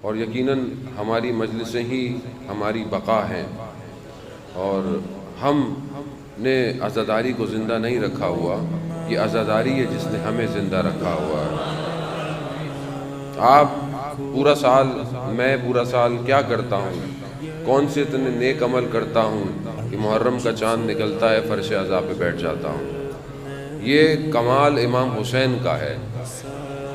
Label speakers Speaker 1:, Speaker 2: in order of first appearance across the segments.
Speaker 1: اور یقیناً ہماری مجلسیں ہی ہماری بقا ہیں، اور ہم نے عزاداری کو زندہ نہیں رکھا ہوا، یہ عزاداری ہے جس نے ہمیں زندہ رکھا ہوا ہے۔ آپ پورا سال، میں پورا سال کیا کرتا ہوں، کون سے اتنے نیک عمل کرتا ہوں کہ محرم کا چاند نکلتا ہے فرش عزا پہ بیٹھ جاتا ہوں۔ یہ کمال امام حسین کا ہے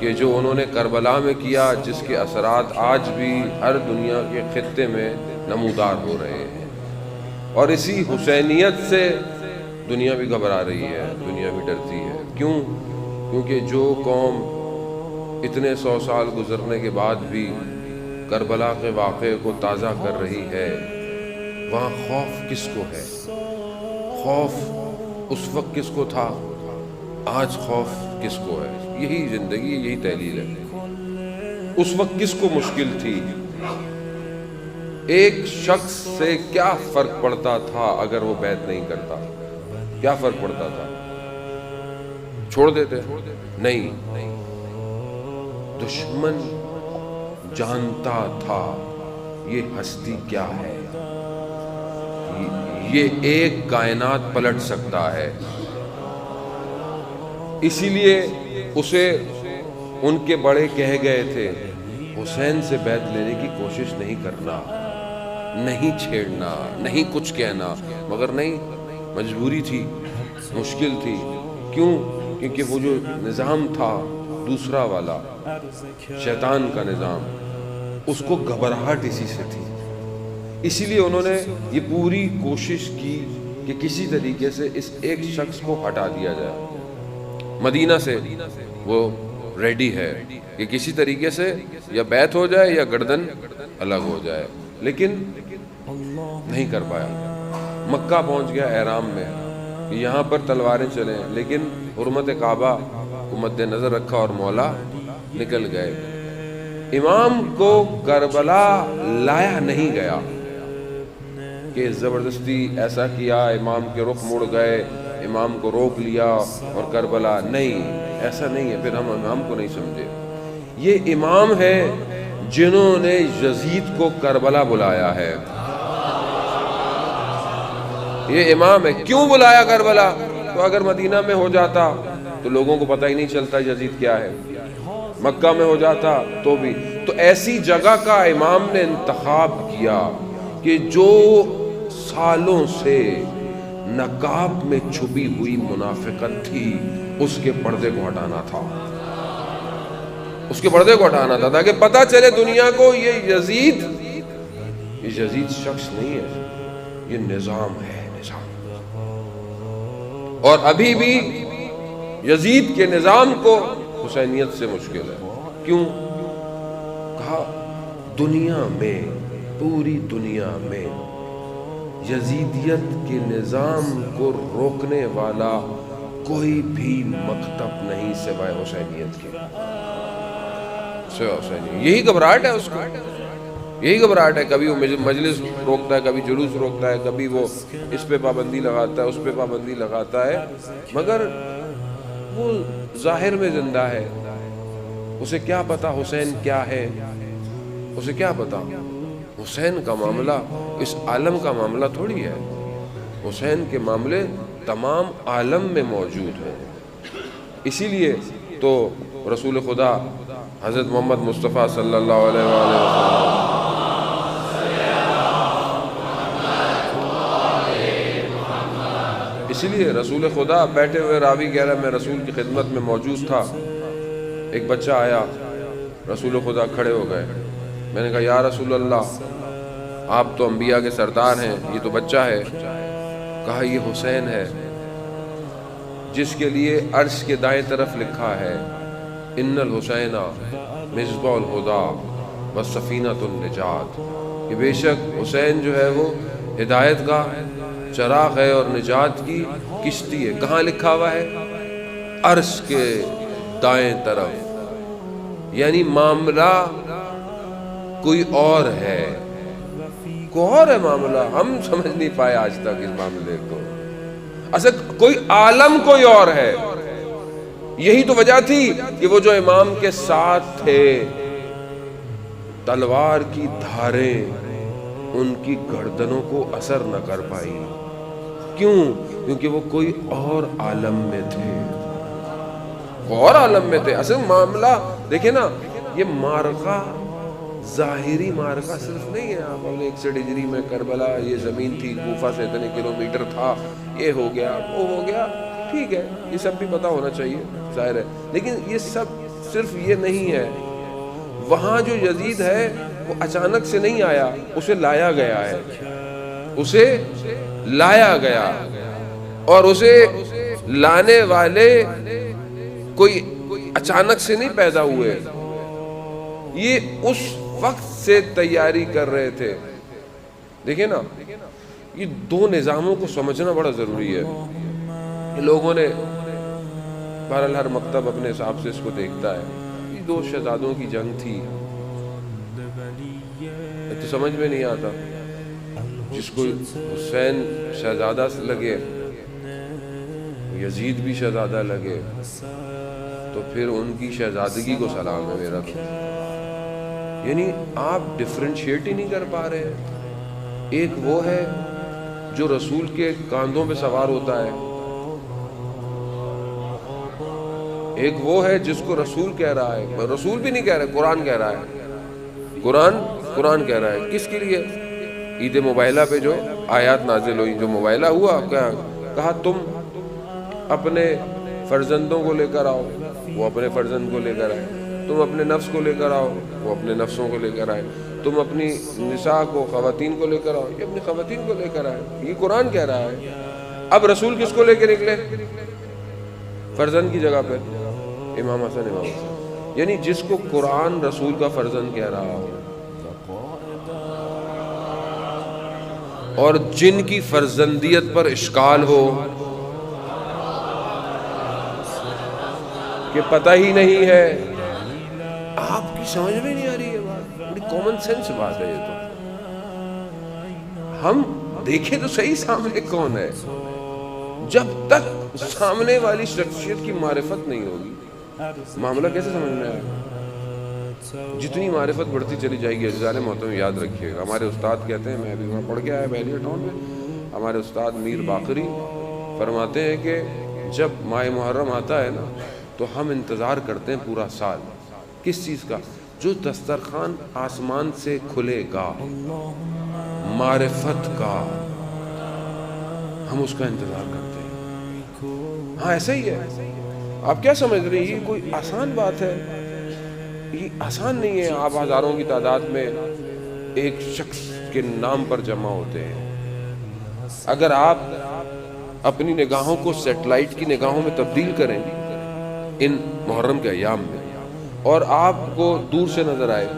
Speaker 1: کہ جو انہوں نے کربلا میں کیا، جس کے اثرات آج بھی ہر دنیا کے خطے میں نمودار ہو رہے ہیں، اور اسی حسینیت سے دنیا بھی گھبرا رہی ہے، دنیا بھی ڈرتی ہے۔ کیوں؟ کیونکہ جو قوم اتنے 100 سال گزرنے کے بعد بھی کربلا کے واقعے کو تازہ کر رہی ہے، وہاں خوف کس کو ہے؟ خوف اس وقت کس کو تھا، آج خوف کس کو ہے؟ یہی زندگی، یہی تحلیل ہے۔ اس وقت کس کو مشکل تھی؟ ایک شخص سے کیا فرق پڑتا تھا اگر وہ بیعت نہیں کرتا؟ کیا فرق پڑتا تھا؟ چھوڑ دیتے؟ نہیں، دشمن جانتا تھا یہ ہستی کیا ہے، یہ ایک کائنات پلٹ سکتا ہے، اسی لیے اسے ان کے بڑے کہہ گئے تھے حسین سے بیعت لینے کی کوشش نہیں کرنا، نہیں چھیڑنا، نہیں کچھ کہنا، مگر نہیں، مجبوری تھی، مشکل تھی۔ کیوں؟ کیونکہ وہ جو نظام تھا دوسرا والا، شیطان کا نظام، اس کو گھبراہٹ اسی سے تھی، اسی لیے انہوں نے یہ پوری کوشش کی کہ کسی طریقے سے اس ایک شخص کو ہٹا دیا جائے۔ مدینہ سے وہ ریڈی ہے کہ کسی طریقے سے یا بیعت ہو جائے یا گردن الگ ہو جائے، لیکن نہیں کر پایا۔ مکہ پہنچ گیا احرام میں کہ یہاں پر تلواریں چلیں، لیکن حرمت کعبہ کو مد نظر رکھا اور مولا نکل گئے۔ امام کو کربلا لایا نہیں گیا کہ زبردستی ایسا کیا، امام کے رخ مڑ گئے، امام کو روک لیا اور کربلا، نہیں، ایسا نہیں ہے، پھر ہم امام کو نہیں سمجھے۔ یہ امام ہے جنہوں نے یزید کو کربلا بلایا ہے، یہ امام ہے۔ کیوں بلایا کربلا؟ تو اگر مدینہ میں ہو جاتا تو لوگوں کو پتہ ہی نہیں چلتا یزید کیا ہے، مکہ میں ہو جاتا تو بھی۔ تو ایسی جگہ کا امام نے انتخاب کیا کہ جو سالوں سے نقاب میں چھپی ہوئی منافقت تھی، اس کے پردے کو ہٹانا تھا، اس کے پردے کو ہٹانا تھا، تاکہ پتہ چلے دنیا کو یہ یزید شخص نہیں ہے، یہ نظام ہے، نظام۔ اور ابھی بھی یزید کے نظام کو حسینیت سے مشکل ہے۔ کیوں؟ کہا دنیا میں، پوری دنیا میں یزیدیت کے نظام کو روکنے والا کوئی بھی مکتب نہیں سوائے حسینیت کے، سوائے حسینیت۔ یہی گھبراہٹ ہے اس کو، یہی گھبراہٹ ہے۔ کبھی وہ مجلس روکتا ہے، کبھی جلوس روکتا ہے، کبھی وہ اس پہ پابندی لگاتا ہے، اس پہ پابندی لگاتا ہے، مگر وہ ظاہر میں زندہ ہے۔ اسے کیا پتا حسین کیا ہے، اسے کیا پتا؟ حسین کا معاملہ اس عالم کا معاملہ تھوڑی ہے، حسین کے معاملے تمام عالم میں موجود ہیں۔ اسی لیے تو رسول خدا حضرت محمد مصطفیٰ صلی اللہ علیہ وسلم، اسی لیے رسول خدا بیٹھے ہوئے، راوی کہہ رہا ہے میں رسول کی خدمت میں موجود تھا، ایک بچہ آیا، رسول خدا کھڑے ہو گئے، میں نے کہا یا رسول اللہ، آپ تو انبیاء کے سردار ہیں، یہ تو بچہ ہے۔ کہا یہ حسین ہے جس کے لیے عرش کے دائیں طرف لکھا ہے ان الحسین مصباح الہدیٰ وسفینۃ النجات، کہ بے شک حسین جو ہے وہ ہدایت کا چراغ ہے اور نجات کی کشتی ہے۔ کہاں لکھا ہوا ہے؟ عرش کے دائیں طرف، یعنی معاملہ کوئی اور ہے، کوئی اور ہے معاملہ، ہم سمجھ نہیں پائے آج تک اس معاملے کو، اصل کوئی عالم کوئی اور ہے۔ یہی تو وجہ تھی کہ وہ جو امام کے ساتھ تھے تلوار کی دھاریں ان کی گردنوں کو اثر نہ کر پائی. کیوں؟ کیونکہ وہ کوئی اور عالم میں تھے، اور عالم میں تھے. اصل معاملہ دیکھیں نا، یہ معرکہ ظاہری معرکہ صرف نہیں ہے. آپ 61 ہجری میں کربلا، یہ زمین تھی، کوفہ سے اتنے کلومیٹر تھا، یہ ہو گیا وہ ہو گیا، ٹھیک ہے، یہ سب بھی پتہ ہونا چاہیے، ظاہر ہے. لیکن یہ سب صرف یہ نہیں ہے. وہاں جو یزید ہے وہ اچانک سے نہیں آیا، اسے لایا گیا ہے، اسے لایا گیا. اور اسے لانے والے کوئی اچانک سے نہیں پیدا ہوئے، یہ اس وقت سے تیاری کر رہے تھے. دیکھیں نا، یہ دو نظاموں کو سمجھنا بڑا ضروری ہے. لوگوں نے بہرحال ہر مکتب اپنے حساب سے اس کو دیکھتا ہے. یہ دو شہزادوں کی جنگ تھی، تو سمجھ میں نہیں آتا. جس کو حسین شہزادہ سے لگے، یزید بھی شہزادہ لگے، تو پھر ان کی شہزادگی کو سلام ہے میرا. یعنی آپ ڈفرینشیٹ ہی نہیں کر پا رہے ہیں. ایک وہ ہے جو رسول کے کاندھوں پہ سوار ہوتا ہے، ایک وہ ہے جس کو رسول کہہ رہا ہے. رسول بھی نہیں کہہ رہا، قرآن کہہ رہا ہے. قرآن کہہ رہا ہے. کس کے لیے؟ عید مباہلہ پہ جو آیات نازل ہوئی، جو مباہلہ ہوا، کہا تم اپنے فرزندوں کو لے کر آؤ، وہ اپنے فرزند کو لے کر آئے. تم اپنے نفس کو لے کر آؤ، وہ اپنے نفسوں کو لے کر آئے. تم اپنی نساء کو، خواتین کو لے کر آؤ، یہ اپنی خواتین کو لے کر آئے. یہ قرآن کہہ رہا ہے. اب رسول کس کو لے کے نکلے؟ فرزند کی جگہ پہ امام حسن، امام حسن. یعنی جس کو قرآن رسول کا فرزند کہہ رہا ہو، اور جن کی فرزندیت پر اشکال ہو کہ پتہ ہی نہیں ہے. آپ کی سمجھ میں نہیں آ رہی ہے بات، بڑی کامن سینس بات ہے. یہ تو ہم دیکھیں تو صحیح سامنے کون ہے. جب تک سامنے والی شخصیت کی معرفت نہیں ہوگی، معاملہ کیسے سمجھ میں آئے گا؟ جتنی معرفت بڑھتی چلی جائے گی، عزیزان محترم یاد رکھیے گا، ہمارے استاد کہتے ہیں، میں بھی وہاں پڑھ کے آیا بہلیہ ٹاؤن میں، ہمارے استاد میر باقری فرماتے ہیں کہ جب ماہ محرم آتا ہے نا، تو ہم انتظار کرتے ہیں پورا سال. کس چیز کا؟ جو دسترخوان آسمان سے کھلے گا، معرفت کا، ہم اس کا انتظار کرتے ہیں. ہاں ایسا ہی ہے. آپ کیا سمجھ رہے ہیں یہ کوئی آسان بات ہے؟ یہ آسان نہیں ہے. آپ ہزاروں کی تعداد میں ایک شخص کے نام پر جمع ہوتے ہیں. اگر آپ اپنی نگاہوں کو سیٹلائٹ کی نگاہوں میں تبدیل کریں ان محرم کے ایام میں، اور آپ کو دور سے نظر آئے،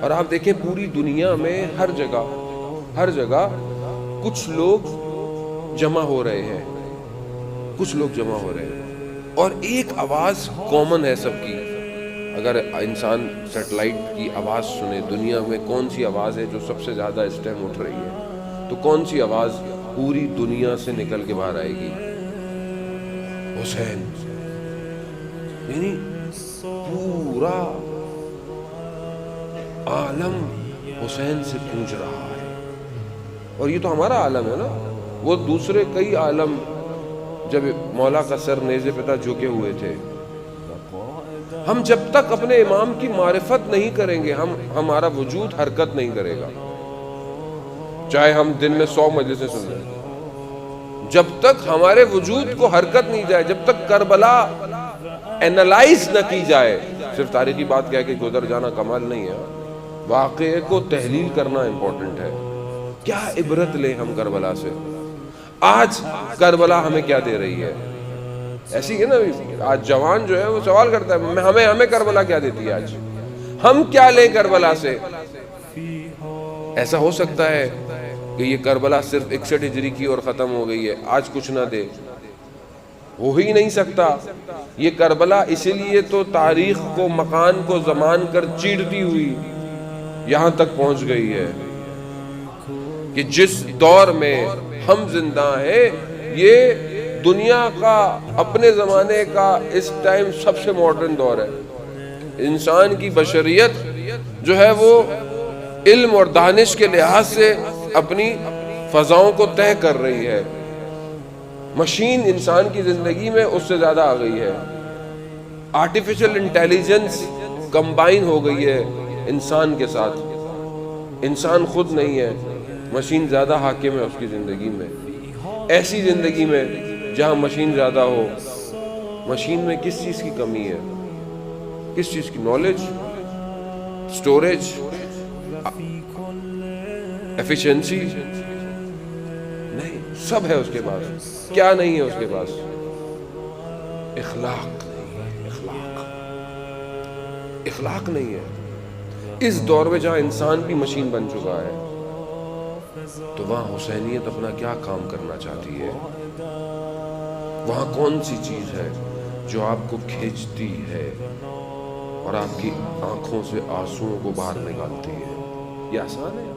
Speaker 1: اور آپ دیکھیں پوری دنیا میں ہر جگہ کچھ لوگ جمع ہو رہے ہیں، اور ایک آواز کامن ہے سب کی. اگر انسان سیٹلائٹ کی آواز سنے، دنیا میں کون سی آواز ہے جو سب سے زیادہ اس ٹائم اٹھ رہی ہے، تو کون سی آواز پوری دنیا سے نکل کے باہر آئے گی؟ حسین. یعنی پورا عالم حسین سے پوچھ رہا ہے. اور یہ تو ہمارا عالم ہے نا. وہ دوسرے کئی عالم جب مولا کا سر نیزے پہ تھا جھکے ہوئے تھے. ہم جب تک اپنے امام کی معرفت نہیں کریں گے، ہمارا وجود حرکت نہیں کرے گا. چاہے ہم دن میں 100 مجلسیں سن لیں، جب تک ہمارے وجود کو حرکت نہیں جائے، جب تک کربلا اینالائز نہ کی جائے. صرف تاریخی بات کہہ کے گزر جانا کمال نہیں ہے، واقعے کو تحلیل کرنا امپورٹنٹ ہے. کیا عبرت لیں ہم کربلا سے؟ آج کربلا ہمیں کیا دے رہی ہے؟ ایسی ہے نا، آج جوان جو ہے وہ سوال کرتا ہے ہمیں کربلا کیا دیتی ہے؟ آج ہم کیا لیں کربلا سے؟ ایسا ہو سکتا ہے کہ یہ کربلا صرف 61 ہجری کی اور ختم ہو گئی ہے، آج کچھ نہ دے؟ ہو ہی نہیں سکتا. یہ کربلا اسی لیے تو تاریخ کو، مکان کو زمان کر چیرتی ہوئی یہاں تک پہنچ گئی ہے کہ جس دور میں ہم زندہ ہیں، یہ دنیا کا، اپنے زمانے کا اس ٹائم سب سے ماڈرن دور ہے. انسان کی بشریت جو ہے وہ علم اور دانش کے لحاظ سے اپنی فضاؤں کو طے کر رہی ہے. مشین انسان کی زندگی میں اس سے زیادہ آ گئی ہے. آرٹیفیشل انٹیلیجنس کمبائن ہو گئی ہے انسان کے ساتھ. انسان خود نہیں ہے, مشین زیادہ حاکم ہے اس کی زندگی میں. ایسی زندگی میں جہاں مشین زیادہ ہو, مشین میں کس چیز کی کمی ہے؟ کس چیز کی؟ نالج, سٹوریج, ایفیشنسی نہیں, سب ہے اس کے پاس. کیا نہیں ہے اس کے پاس؟ اخلاق نہیں ہے. اخلاق نہیں ہے. اس دور میں جہاں انسان بھی مشین بن چکا ہے, تو وہاں حسینیت اپنا کیا کام کرنا چاہتی ہے؟ وہاں کون سی چیز ہے جو آپ کو کھینچتی ہے اور آپ کی آنکھوں سے آنسوؤں کو باہر نکالتی ہے؟ یہ آسان ہے.